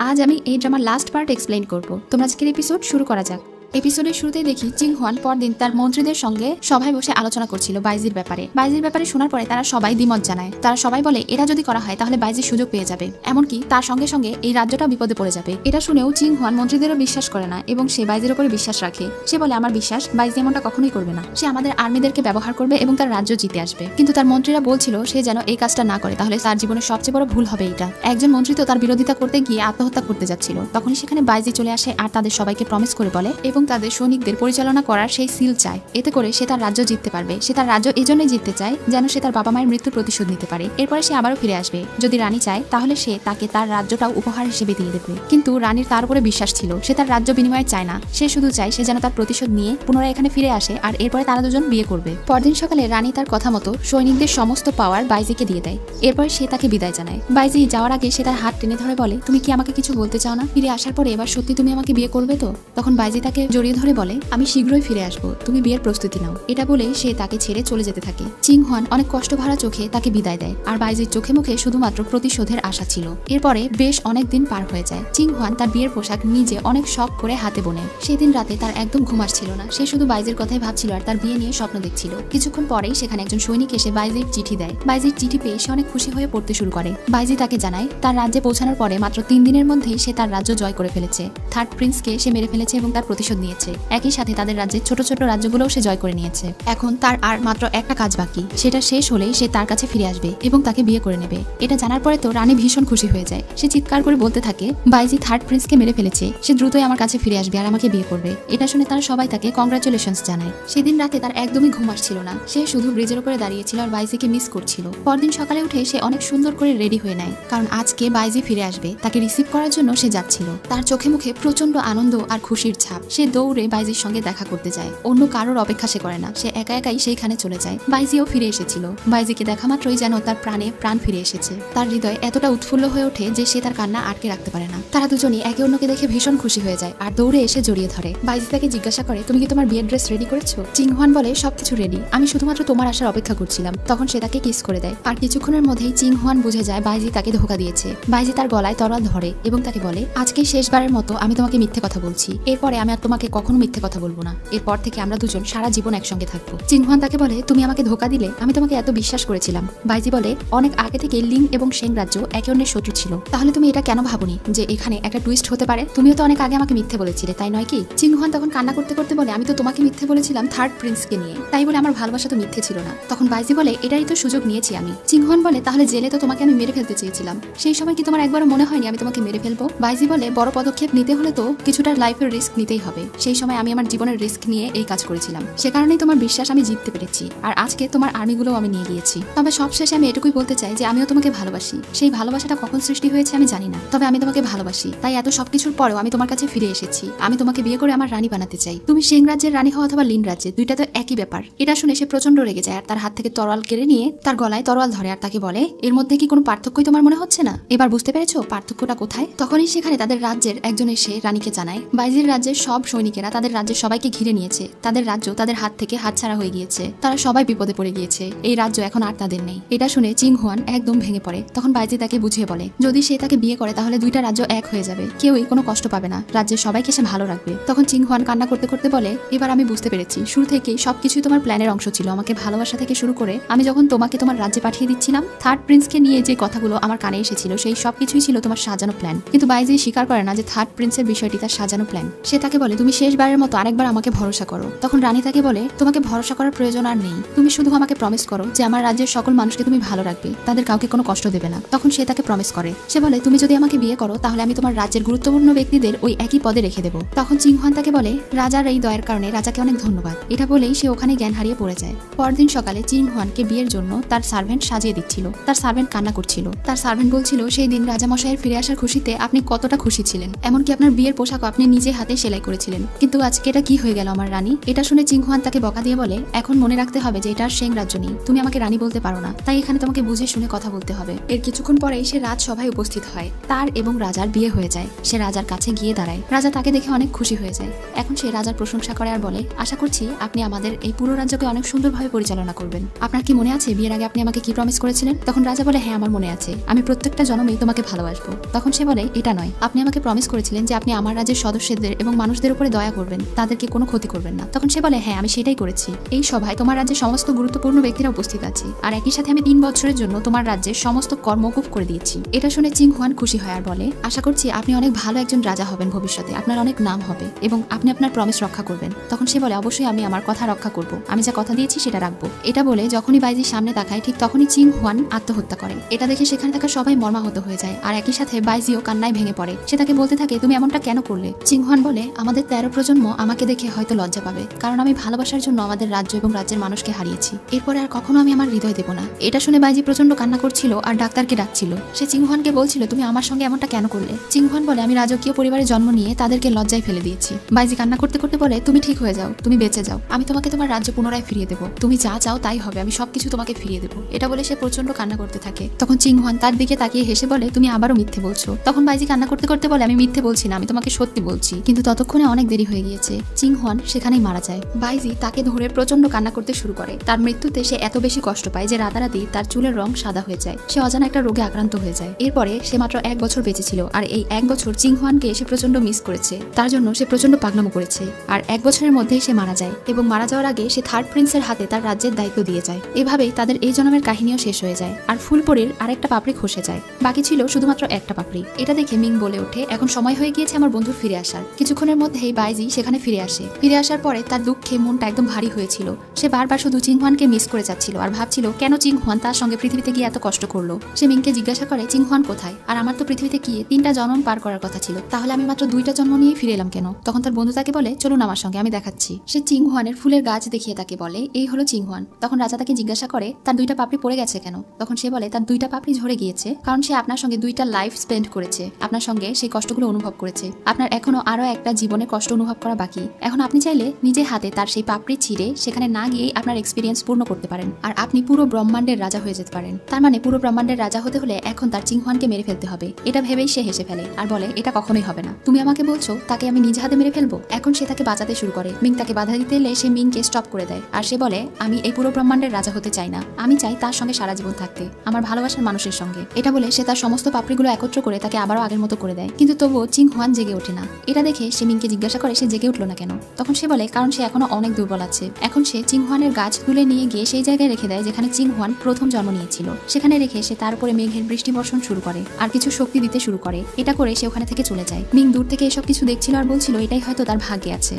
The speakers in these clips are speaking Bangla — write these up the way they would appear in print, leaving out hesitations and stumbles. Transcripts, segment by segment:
আজ আমি এই ড্রামার লাস্ট পার্ট এক্সপ্লেইন করব। তোমরা আজকের এপিসোড শুরু করা যাক। এপিসোডের শুরুতেই দেখি চিং হুয়ান পরদিন তার মন্ত্রীদের সঙ্গে সভায় বসে আলোচনা করছিল বাইজির ব্যাপারে শোনার পরে তারা সবাই দ্বিমত জানায়। তারা সবাই বলে এটা যদি করা হয় তাহলে বাইজি সুযোগ পেয়ে যাবে, এমনকি তার সঙ্গে সঙ্গে এই রাজ্যটাও বিপদে পড়ে যাবে। এটা শুনেও চিং হুয়ান মন্ত্রীদেরও বিশ্বাস করে না এবং সে বাইজির উপরে বিশ্বাস রাখে। সে বলে আমার বিশ্বাস বাইজি এমনটা কখনোই করবে না, সে আমাদের আর্মিদেরকে ব্যবহার করবে এবং তার রাজ্য জিতে আসবে। কিন্তু তার মন্ত্রীরা বলছিল সে যেন এই কাজটা না করে, তাহলে তার জীবনের সবচেয়ে বড় ভুল হবে এটা। একজন মন্ত্রী তো তার বিরোধিতা করতে গিয়ে আত্মহত্যা করতে যাচ্ছিল, তখনই সেখানে বাইজি চলে আসে আর তাদের সবাইকে প্রমিস করে বলে এবং তাদের সৈনিকদের পরিচালনা করার সেই সিল চায়, এতে করে সে তার রাজ্য জিততে পারবে। সে তার রাজ্য এজন্যই জিততে চায় যেন সে তার বাবা মায়ের মৃত্যুর প্রতিশোধ নিতে পারে। এরপরে সে আবারও ফিরে আসবে। যদি রানী চায় তাহলে সে তাকে তার রাজ্যটাও উপহার হিসেবে দিয়ে দেবে। কিন্তু রানীর তার উপরে বিশ্বাস ছিল, সে তার রাজ্য বিনিময়ে চায় না, সে শুধু চায় সে যেন তার প্রতিশোধ নিয়ে পুনরায় এখানে ফিরে আসে আর এরপরে তারা দুজন বিয়ে করবে। পরদিন সকালে রানী তার কথা মতো সৈনিকদের সমস্ত পাওয়ার বাইজিকে দিয়ে দেয়। এরপর সে তাকে বিদায় জানায়। বাইজি যাওয়ার আগে সে তার হাত টেনে ধরে বলে, তুমি কি আমাকে কিছু বলতে চাও না? ফিরে আসার পরে এবার সত্যি তুমি আমাকে বিয়ে করবে তো? তখন বাইজি তাকে জড়িয়ে ধরে বলে, আমি শীঘ্রই ফিরে আসবো, তুমি বিয়ের প্রস্তুতি নাও। এটা বলে সে তাকে ছেড়ে চলে যেতে থাকে। চিং হুয়ান অনেক কষ্ট ভরা চোখে তাকে বিদায় দেয় আর বাইজির চোখে মুখে শুধুমাত্র প্রতিশোধের আশা ছিল। এরপরে বেশ অনেক দিন পার হয়ে যায়। চিং হুয়ান তার বিয়ের পোশাক নিজে অনেক শখ করে হাতে বোনে। সেদিন রাতে তার একদম ঘুম আসছিল না, সে শুধু বাইজির কথাই ভাবছিল আর তার বিয়ে নিয়ে স্বপ্ন দেখছিল। কিছুক্ষণ পরেই সেখানে একজন সৈনিক এসে বাইজির চিঠি দেয়। বাইজির চিঠি পেয়ে সে অনেক খুশি হয়ে পড়তে শুরু করে। বাইজি তাকে জানায় তার রাজ্যে পৌঁছানোর পরে মাত্র 3 দিনের মধ্যেই সে তার রাজ্য জয় করে ফেলেছে। থার্ড প্রিন্সকে সে মেরে ফেলেছে এবং তার প্রতিশোধ নিয়েছে। একই সাথে তাদের রাজ্যের ছোট ছোট রাজ্যগুলোও সে জয় করে নিয়েছে। এখন তার আর মাত্র একটা কাজ বাকি, সেটা শেষ হলেই সে তার কাছে ফিরে আসবে এবং তাকে বিয়ে করে নেবে। এটা জানার পরে তো রানী ভীষণ খুশি হয়ে যায়। সে চিৎকার করে বলতে থাকে, বাইজি থার্ড প্রিন্সকে মেরে ফেলেছে, সে দ্রুতই আমার কাছে ফিরে আসবে আর আমাকে বিয়ে করবে। এটা শুনে তারা সবাই তাকে কংগ্রাচুলেশনস জানায়। সেদিন রাতে তার একদমই ঘুম আসছিল না, সে শুধু ব্রিজের উপরে দাঁড়িয়েছিল আর বাইজিকে মিস করছিল। পরদিন সকালে উঠে সে অনেক সুন্দর করে রেডি হয়ে নেয়, কারণ আজকে বাইজি ফিরে আসবে। তাকে রিসিভ করার জন্য সে যাচ্ছিল। তার চোখে মুখে প্রচন্ড আনন্দ আর খুশির ছাপ। সে দৌড়ে বাইজির সঙ্গে দেখা করতে যায়। অন্য কারোর অপেক্ষা সে করে না, সে একা একাই সেইখানে চলে যায়। বাইজিও ফিরে এসেছিল। বাইজিকে দেখা মাত্রই যেন তার প্রাণে প্রাণ ফিরে এসেছে। তার হৃদয় এতটা উৎফুল্ল হয়ে ওঠে যে সে তার কান্না আটকে রাখতে পারে না। তারা দুজনই একে অন্যকে দেখে ভীষণ খুশি হয়ে যায় আর দৌড়ে এসে জড়িয়ে ধরে। বাইজি তাকে জিজ্ঞাসা করে, তুমি কি তোমার বিয়ের ড্রেস রেডি করেছো? চিং হুয়ান বলে, সবকিছু রেডি, আমি শুধুমাত্র তোমার আসার অপেক্ষা করছিলাম। তখন সে তাকে কিস করে দেয় আর কিছুক্ষণের মধ্যেই চিং হুয়ান বুঝে যায় বাইজি তাকে ধোঁকা দিয়েছে। বাইজি তার গলায় তরোয়াল ধরে এবং তাকে বলে, আজকে শেষবারের মতো আমি তোমাকে মিথ্যে কথা বলছি, এরপরে আমি আর তোমাকে কখনো মিথ্যে কথা বলবো না। এরপর থেকে আমরা দুজন সারা জীবন একসঙ্গে থাকবো। চিং হুয়ান তাকে বলে, তুমি আমাকে ধোঁকা দিলে, আমি তোমাকে এত বিশ্বাস করেছিলাম। বাইজি বলে, অনেক আগে থেকে লিং এবং শেং রাজ্য একে অন্যের শত্রু ছিল, তাহলে তুমি এটা কেন ভাবনি যে এখানে একটা টুইস্ট হতে পারে? তুমিও তো অনেক আগে আমাকে মিথ্যে বলেছিলে, তাই নয় কি? চিং হুয়ান তখন কান্না করতে করতে বলে, আমি তো তোমাকে মিথ্যে বলেছিলাম থার্ড প্রিন্সকে নিয়ে, তাই বলে আমার ভালোবাসা তো মিথ্যে ছিল না। তখন বাইজি বলে, এটাই তো সুযোগ নিয়েছি আমি। চিং হুয়ান বলে, তাহলে জেলে তো তোমাকে আমি মেরে ফেলতে চেয়েছিলাম, সেই সময় কি তোমার একবারও মনে হয়নি আমি তোমাকে মেরে ফেলবো? বাইজি বলে, বড় পদক্ষেপ নিতে হলে তো কিছুটা লাইফের রিস্ক নিতেই হবে। সেই সময় আমি আমার জীবনের রিস্ক নিয়ে এই কাজ করেছিলাম, সে কারণেই তোমার বিশ্বাস আমি জিততে পেরেছি আর আজকে তোমার আর্মিগুলোও আমি নিয়ে গিয়েছি। তবে সবশেষে আমি এটুকুই বলতে চাই যে আমিও তোমাকে ভালোবাসি। সেই ভালোবাসাটা কখন সৃষ্টি হয়েছে আমি জানি না, তবে আমি তোমাকে ভালোবাসি। তাই এত সবকিছুর পরেও আমি তোমার কাছে ফিরে এসেছি। আমি তোমাকে বিয়ে করে আমার রানী বানাতে চাই। তুমি শেং রাজ্যের রানী হও অথবা লিন রাজ্যের, দুইটা তো একই ব্যাপার। এটা শুনে সে প্রচন্ড রেগে যায় আর তার হাত থেকে তরোয়াল কেড়ে নিয়ে তার গলায় তরোয়াল ধরে আর তাকে বলে, এর মধ্যে কি কোনো পার্থক্যই তোমার মনে হচ্ছে না? এবার বুঝতে পেরেছো পার্থক্যটা কোথায়? তখনই সেখানে তাদের রাজ্যের একজন এসে রানীকে জানায়, বাইজির রাজ্যের সব সৈনিকেরা তাদের রাজ্যের সবাইকে ঘিরে নিয়েছে। তাদের রাজ্য তাদের হাত থেকে হাতছাড়া হয়ে গিয়েছে, তারা সবাই বিপদে পড়ে গিয়েছে। এই রাজ্য এখন আর তাদের নেই। এটা শুনে চিং হুয়ান একদম ভেঙে পড়ে। তখন বাইজি তাকে বুঝিয়ে বলে, যদি সে তাকে বিয়ে করে তাহলে দুইটা রাজ্য এক হয়ে যাবে, কেউই কোনো কষ্ট পাবে না, রাজ্যের সবাইকে সে ভালো রাখবে। তখন চিং হুয়ান কান্না করতে করতে বলে, এবার আমি বুঝতে পেরেছি, শুরু থেকেই সবকিছুই তোমার প্ল্যানের অংশ ছিল। আমাকে ভালোবাসা থেকে শুরু করে আমি যখন তোমাকে তোমার রাজ্যে পাঠিয়ে দিচ্ছিলাম, থার্ড প্রিন্সকে নিয়ে যে কথাগুলো আমার কানে এসেছিল সেই সবকিছুই ছিল তোমার সাজানো প্ল্যান। কিন্তু বাইজি স্বীকার করে না যে থার্ড প্রিন্সের বিষয়টি তার সাজানো প্ল্যান। সে তাকে বলে, তুমি শেষবারের মতো আরেকবার আমাকে ভরসা করো। তখন রানী তাকে বলে, তোমাকে ভরসা করার প্রয়োজন আর নেই, তুমি শুধু আমাকে প্রমিস করো যে আমার রাজ্যের সকল মানুষকে তুমি ভালো রাখবে, তাদের কাউকে কোনো কষ্ট দেবে না। তখন সে তাকে প্রমিস করে। সে বলে, তুমি যদি আমাকে বিয়ে করো তাহলে আমি তোমার রাজ্যের গুরুত্বপূর্ণ ব্যক্তিদের ওই একই পদে রেখে দেবো। তখন চিং হুয়ান তাকে বলে, রাজার এই দয়ের কারণে রাজাকে অনেক ধন্যবাদ। এটা বলেই সে ওখানে জ্ঞান হারিয়ে পড়ে যায়। পরদিন সকালে চিং হুয়ানকে বিয়ের জন্য তার সার্ভেন্ট সাজিয়ে দিচ্ছিল। তার সার্ভেন্ট কান্না করছিল। তার সার্ভেন্ট বলছিল, সেই দিন রাজামশাইয়ের ফিরে আসার খুশিতে আপনি কতটা খুশি ছিলেন, এমনকি আপনার বিয়ের পোশাকও আপনি নিজে হাতে সেলাই করেছিলেন। ছিলেন, কিন্তু আজকে এটা কি হয়ে গেল আমার রানী? এটা শুনে চিংহুয়ান তাকে বকা দিয়ে বলে, এখন মনে রাখতে হবে যে এটা শেং রাজ্য নেই, তুমি আমাকে রানী বলতে পারো না, তাই এখানে তোমাকে বুঝে শুনে কথা বলতে হবে। এর কিছুক্ষণ পরেই সে রাজসভায় উপস্থিত হয়। তার এবং রাজার বিয়ে হয়ে যায়। সে রাজার কাছে গিয়ে দাঁড়ায়। রাজা তাকে দেখে অনেক খুশি হয়ে যায়। এখন সে রাজার প্রশংসা করে আর বলে, আশা করছি আপনি আমাদের এই পুরো রাজ্যকে অনেক সুন্দরভাবে পরিচালনা করবেন। আপনার কি মনে আছে বিয়ের আগে আপনি আমাকে কি প্রমিস করেছিলেন? তখন রাজা বলে, হ্যাঁ আমার মনে আছে, আমি প্রত্যেকটা জন্মেই তোমাকে ভালোবাসবো। তখন সে বলে, এটা নয়, আপনি আমাকে প্রমিস করেছিলেন যে আপনি আমার রাজ্যের সদস্যদের এবং মানুষদের উপরে দয়া করবেন, তাদেরকে কোনো ক্ষতি করবেন না। তখন সে বলে, হ্যাঁ আমি সেটাই করেছি। এই সভায় তোমার রাজ্যের সমস্ত গুরুত্বপূর্ণ ব্যক্তিরা উপস্থিত আছে, আর একই সাথে আমি 3 বছরের জন্য তোমার রাজ্যের সমস্ত কর মওকুফ করে দিয়েছি। এটা শুনে চিংহুয়ান খুশি হয় আর বলে, আশা করছি আপনি অনেক ভালো একজন রাজা হবেন ভবিষ্যতে, আপনার অনেক নাম হবে এবং আপনি আপনার প্রমিস রক্ষা করবেন। তখন সে বলে, অবশ্যই আমি আমার কথা রক্ষা করব, আমি যা কথা দিয়েছি সেটা রাখবো। এটা বলে যখনই বাইজির সামনে তাকায় ঠিক তখনই চিংহুয়ান আত্মহত্যা করে। এটা দেখে সেখানে থাকা সবাই মর্মাহত হয়ে যায়, আর একই সাথে বাইজিও কান্নায় ভেঙে পড়ে। সে তাকে বলতে থাকে, তুমি এমনটা কেন করলে? চিংহুয়ান বলে, আমাদের 13 প্রজন্ম আমাকে দেখে হয়তো লজ্জা পাবে, কারণ আমি ভালোবাসার জন্য আমাদের রাজ্য এবং রাজ্যের মানুষকে হারিয়েছি। এরপরে আর কখনো আমি আমার হৃদয় দেব না। এটা শুনে বাইজি প্রচন্ড কান্না করছিল আর ডাক্তারকে ডাকছিল। সে চিংহুয়ানকে বলছিল, তুমি আমার সঙ্গে এমনটা কেন করলে? চিংহুয়ান বলে, আমি রাজকীয় পরিবারে জন্ম নিয়ে তাদেরকে লজ্জায় ফেলে দিয়েছি। বাইজি কান্না করতে করতে বলে, তুমি ঠিক হয়ে যাও, তুমি বেঁচে যাও, আমি তোমাকে তোমার রাজ্য পুনরায় ফিরিয়ে দেবো, তুমি যা চাও তাই হবে, আমি সবকিছু তোমাকে ফিরিয়ে দেবো। এটা বলে সে প্রচন্ড কান্না করতে থাকে। তখন চিংহুয়ান তার দিকে তাকিয়ে হেসে বলে, তুমি আবারও মিথ্যে বলছো। তখন বাইজি কান্না করতে করতে বলে, আমি মিথ্যে বলছি না, আমি তোমাকে সত্যি বলছি। কিন্তু ততক্ষণে অনেক দেরি হয়ে গিয়েছে। চিংহুয়ান সেখানেই মারা যায়। বাইজি তাকে ধরে প্রচন্ড কান্না করতে শুরু করে। তার মৃত্যুতে সে এত বেশি কষ্ট পায় যে রাতারাতি তার চুলের রং সাদা হয়ে যায়। সে অজানা একটা রোগে আক্রান্ত হয়ে যায়। এরপরে সে মাত্র 1 বছর বেঁচে ছিল, আর এই 1 বছর চিংহুয়ানকে সে প্রচন্ড মিস করেছে। তার জন্য সে প্রচন্ড পাগনামো করেছে। আর 1 বছরের মধ্যেই সে মারা যায়, এবং মারা যাওয়ার আগে সে 3rd প্রিন্সের হাতে তার রাজ্যের দায়িত্ব দিয়ে যায়। এভাবেই তাদের এই জন্মের কাহিনীও শেষ হয়ে যায়, আর ফুলপরির আরেকটা পাপড়ি খসে যায়। বাকি ছিল শুধুমাত্র একটা পাপড়ি। এটা দেখে মিং বলে ওঠে, এখন সময় হয়ে গিয়েছে আমার বন্ধুর ফিরে আসার। কিছুক্ষণের মধ্যেই বাইজি সেখানে ফিরে আসে। ফিরে আসার পরে তার দুঃখে মনটা একদম ভারী হয়েছিল। সে বারবার শুধু চিংহুয়ানকে মিস করে যাচ্ছিল, আর ভাবছিল কেন চিংহুয়ান তার সঙ্গে পৃথিবীতে গিয়ে এত কষ্ট করলো। সে মিংকে জিজ্ঞাসা করে, চিংহুয়ান কোথায়? আর আমার তো পৃথিবীতে গিয়ে 3টা জন্ম পার করার কথা ছিল, তাহলে আমি মাত্র 2টা জন্ম নিয়ে ফিরে এলাম কেন? তখন তার বন্ধু তাকে বলে, চলুন আমার সঙ্গে, আমি দেখাচ্ছি। সে চিংহুয়ানের ফুলের গাছ দেখিয়ে তাকে বলে, এই হলো চিংহুয়ান। তখন রাজা তাকে জিজ্ঞাসা করে, তার 2টা পাপড়ি পড়ে গেছে কেন? তখন সে বলে, তার 2টা পাপড়ি ঝরে গিয়েছে কারণ সে আপনার সঙ্গে 2টা লাইফ স্পেন্ড করেছে, আপনার সঙ্গে সেই কষ্টগুলো অনুভব করেছে। আপনার এখনো আরো একটা জীবনে কষ্ট অনুভব করা বাকি। এখন আপনি চাইলে নিজে হাতে তার সেই পাপড়ি ছিঁড়ে সেখানে না গিয়েই আপনার এক্সপিরিয়েন্স পূর্ণ করতে পারেন, আর আপনি পুরো ব্রহ্মাণ্ডের রাজা হয়ে যেতে পারেন। তার মানে পুরো ব্রহ্মাণ্ডের রাজা হতে হলে এখন তার চিংহুয়ানকে মেরে ফেলতে হবে। এটা ভেবেই সে হেসে ফেলে আর বলে, এটা কখনোই হবে না, তুমি আমাকে বলছো তাকে আমি নিজে হাতে মেরে ফেলবো? এখন সে তাকে বাঁচাতে শুরু করে। মিং তাকে বাধা দিতে এলে সে মিংকে স্টপ করে দেয়, আর সে বলে, আমি এই পুরো ব্রহ্মাণ্ডের রাজা হতে চাই না, আমি চাই তার সঙ্গে সারা জীবন থাকতে, আমার ভালোবাসার মানুষের সঙ্গে। এটা বলে সে তার সমস্ত পাপড়িগুলো একত্র করে তাকে আবারও আগের মতো করে দেয়, কিন্তু তবুও চিংহুয়ান জেগে ওঠে না। এটা দেখে সে মিংকে জিজ্ঞাসা করে, সে জেগে উঠলো না কেন? তখন সে বলে, কারণ সে এখনো অনেক দুর্বল আছে। এখন সে চিংহুয়ানের গাছ তুলে নিয়ে গিয়ে সেই জায়গায় রেখে দেয় যেখানে চিংহুয়ান প্রথম জন্ম নিয়েছিল। সেখানে রেখে সে তার উপরে মেঘের বৃষ্টি বর্ষণ শুরু করে আর কিছু শক্তি দিতে শুরু করে। এটা করে সে ওখানে থেকে চলে যায়। মিং দূর থেকে এসব কিছু দেখছিল আর বলছিল, এটাই হয়তো তার ভাগ্যে আছে।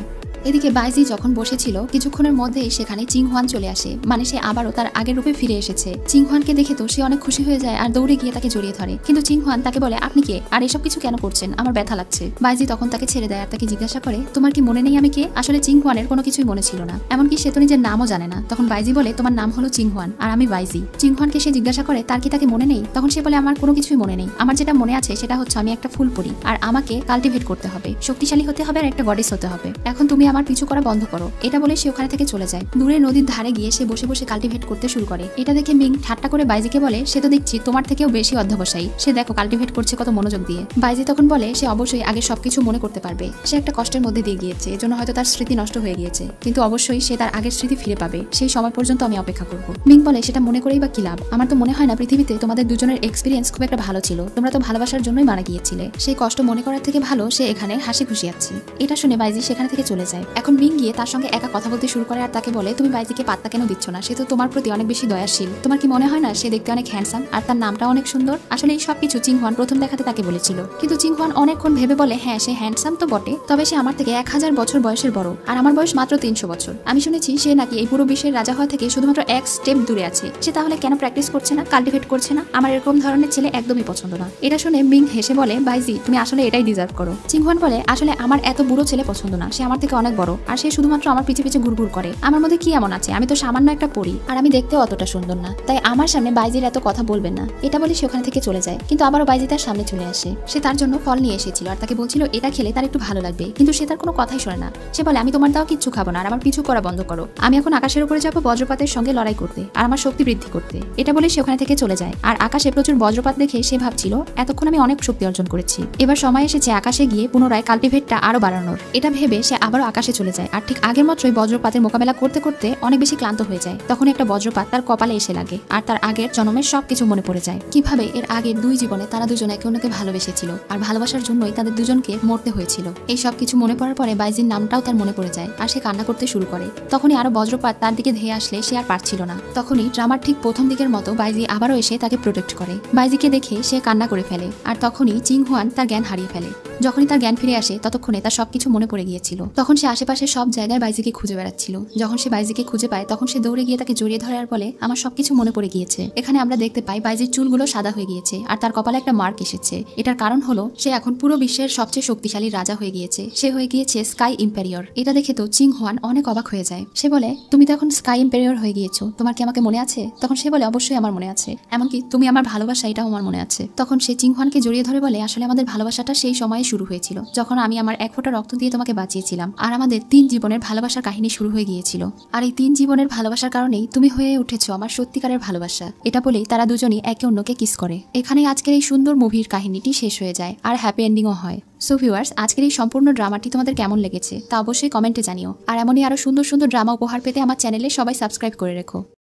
এদিকে বাইজি যখন বসেছিল কিছুক্ষণের মধ্যেই সেখানে চিংহুয়ান চলে আসে, মানে সে আবারও তার আগের রূপে ফিরে এসেছে। চিংহুয়ানকে দেখে তো সে অনেক খুশি হয়ে যায় আর দৌড়ে গিয়ে তাকে জড়িয়ে ধরে, কিন্তু চিংহুয়ান তাকে বলে, আপনি কে আর এসব কিছু কেন করছেন? আমার ব্যথা লাগছে। বাইজি তখন তাকে ছেড়ে দেয় আর তাকে জিজ্ঞাসা করে, তোমার কি মনে নেই আমি কে? আসলে চিংহুয়ানের কোনো কিছুই মনে ছিল না, এমনকি সে তো নিজের নামও জানে না। তখন বাইজি বলে, তোমার নাম হলো চিংহুয়ান আর আমি বাইজি। চিংহুয়ানকে সে জিজ্ঞাসা করে, তার কি তাকে মনে নেই? তখন সে বলে, আমার কোনো কিছুই মনে নেই, আমার যেটা মনে আছে সেটা হচ্ছে আমি একটা ফুল পরি, আর আমাকে কাল্টিভেট করতে হবে, শক্তিশালী হতে হবে আর একটা গডেস হতে হবে। এখন তুমি আমার পিছু করা বন্ধ করো। এটা বলে সে ওখানে থেকে চলে যায়। দূরে নদীর ধারে গিয়ে সে বসে বসে কাল্টিভেট করতে শুরু করে। এটা দেখে মিং ঠাট্টা করে বাইজিকে বলে, সে তো দেখছি তোমার থেকেও বেশি অধ্যবসায়ী, সে দেখো কাল্টিভেট করছে কত মনোযোগ দিয়ে। বাইজি তখন বলে, সে অবশ্যই আগে সবকিছু মনে করতে পারবে। সে একটা কষ্টের মধ্যে দিয়ে গিয়েছে, এজন্য হয়তো তার স্মৃতি নষ্ট হয়ে গিয়েছে, কিন্তু অবশ্যই সে তার আগের স্মৃতি ফিরে পাবে। সেই সময় পর্যন্ত আমি অপেক্ষা করব। মিং বলে, সেটা মনে করেই বা কি লাভ? আমার তো মনে হয় না পৃথিবীতে তোমাদের দুজনের এক্সপিরিয়েন্স খুব একটা ভালো ছিল, তোমরা তো ভালোবাসার জন্যই মারা গিয়েছিলে। সেই কষ্ট মনে করার থেকে ভালো সে এখানে হাসি খুশি আছে। এটা শুনে বাইজি সেখানে থেকে চলে যায়। এখন মিং গিয়ে তার সঙ্গে একা কথা বলতে শুরু করে আর তাকে বলে, তুমি বাইজিকে পাত্তা কেন দিচ্ছ না? সে তো তোমার প্রতি অনেক বেশি দয়াশীল। তোমার কি মনে হয় না সে দেখতে অনেক হ্যান্ডসাম আর তার নামটা অনেক সুন্দর? আসলে এই সবকিছু চিংহুয়ান প্রথম দেখাতে তাকে বলেছিল, কিন্তু চিংহুয়ান অনেকক্ষণ ভেবে বলে, হ্যাঁ সে হ্যান্ডসাম তো বটে, তবে সে আমার থেকে 1000 বছর বয়সের বড়, আর আমার বয়স মাত্র 300 বছর। আমি শুনেছি সে নাকি এই পুরো বিশ্বের রাজা হওয়া থেকে শুধুমাত্র 1 স্টেপ দূরে আছে। সে তাহলে কেন প্র্যাকটিস করছে না, কাল্টিভেট করছে না? আমার এরকম ধরনের ছেলে একদমই পছন্দ না। এটা শুনে মিং হেসে বলে, বাইজি তুমি আসলে এটাই ডিজার্ভ করো। চিংহুয়ান বলে, আসলে আমার এত বুড়ো ছেলে পছন্দ না, সে আমার থেকে অনেক অনেক বড় আর সে শুধুমাত্র আমার পিছে পিছে ঘুরঘুর করে। আমার মধ্যে কি এমন আছে? আমি তো সামান্য একটা পরী আর আমি দেখতেও অতটা সুন্দর না, তাই আমার সামনে বাইজির এত কথা বলবেন না। এটা বলে সে ওখানে থেকে চলে যায়, কিন্তু আবারও বাইজি তার সামনে চলে আসে। সে তার জন্য ফল নিয়ে এসেছিল আর তাকে বলছিল এটা খেলে তার একটু ভালো লাগবে, কিন্তু সে তার কোনো কথাই শোনে না। সে বলে আমি তোমার দাও কিচ্ছু খাবো না আর আমার পিছু করা বন্ধ করো। আমি এখন আকাশের উপরে যাবো বজ্রপাতের সঙ্গে লড়াই করতে আর আমার শক্তি বৃদ্ধি করতে। এটা বলে সে ওখানে থেকে চলে যায়। আর আকাশে প্রচুর বজ্রপাত দেখে সে ভাবছিল এতক্ষণ আমি অনেক শক্তি অর্জন করেছি, এবার সময় এসেছে আকাশে গিয়ে পুনরায় কাল্টিভেটটা আরো বাড়ানোর। এটা ভেবে সে আবারও আকাশে চলে যায় আর ঠিক আগের মতোই বজ্রপাতের মোকাবেলা করতে করতে অনেক বেশি ক্লান্ত হয়ে যায়। তখন একটা বজ্রপাত তার কপালে এসে লাগে আর তার আগের জন্মের সবকিছু মনে পড়ে যায়। কিভাবে এর আগের 2 জীবনে তারা দুজন একে অন্যকে ভালোবেসেছিল আর ভালোবাসার জন্যই তাদের দুজনকে মরতে হয়েছিল। এই সব কিছু মনে পড়ার পরে বাইজির নামটাও তার মনে পড়ে যায় আর সে কান্না করতে শুরু করে। তখনই আরো বজ্রপাত তার দিকে ধেয়ে আসলে সে আর পারছিল না। তখনই ড্রামার ঠিক প্রথম দিকের মতো বাইজি আবারও এসে তাকে প্রোটেক্ট করে। বাইজিকে দেখে সে কান্না করে ফেলে আর তখনই চিং হুয়ান তার জ্ঞান হারিয়ে ফেলে। যখনই তার জ্ঞান ফিরে আসে ততক্ষণে তার সবকিছু মনে পড়ে গিয়েছিল। তখন সে আশেপাশে সব জায়গায় বাইজিকে খুঁজে বেড়াচ্ছিল। যখন সে বাইজিকে খুঁজে পায় তখন সে দৌড়ে গিয়ে তাকে জড়িয়ে ধরে আর বলে আমার সবকিছু মনে পড়ে গিয়েছে। এখানে আমরা দেখতে পাই বাইজির চুলগুলো সাদা হয়ে গিয়েছে আর তার কপালে একটা মার্ক এসেছে। এটার কারণ হলো সে এখন পুরো বিশ্বের সবচেয়ে শক্তিশালী রাজা হয়ে গিয়েছে। সে হয়ে গিয়েছে স্কাই ইম্পেরিয়র। এটা দেখে তো চিং হুয়ান অনেক অবাক হয়ে যায়। সে বলে তুমি তো এখন স্কাই ইম্পেরিয়র হয়ে গিয়েছো, তোমার কি আমাকে মনে আছে? তখন সে বলে অবশ্যই আমার মনে আছে, এমনকি তুমি আমার ভালোবাসা এটাও আমার মনে আছে। তখন সে চিং হুয়ানকে জড়িয়ে ধরে বলে আসলে আমাদের ভালোবাসাটা সেই সময়ে শুরু হয়েছিল যখন আমি আমার 1 ফোঁটা রক্ত দিয়ে তোমাকে বাঁচিয়েছিলাম আর আমাদের 3 জীবনের ভালোবাসার কাহিনী শুরু হয়ে গিয়েছিল। আর এই 3 জীবনের ভালোবাসার কারণেই তুমি হয়ে উঠেছো আমার সত্যিকারের ভালোবাসা। এটা বলেই তারা দুজনই একে অন্যকে কিস করে। এখানেই আজকের এই সুন্দর মুভির কাহিনীটি শেষ হয়ে যায় আর হ্যাপি এন্ডিংও হয়। সো ভিউয়ার্স, আজকের এই সম্পূর্ণ ড্রামাটি তোমাদের কেমন লেগেছে তা অবশ্যই কমেন্টে জানিও। আর এমনই আরো সুন্দর সুন্দর ড্রামা উপহার পেতে আমার চ্যানেলে সবাই সাবস্ক্রাইব করে রেখো।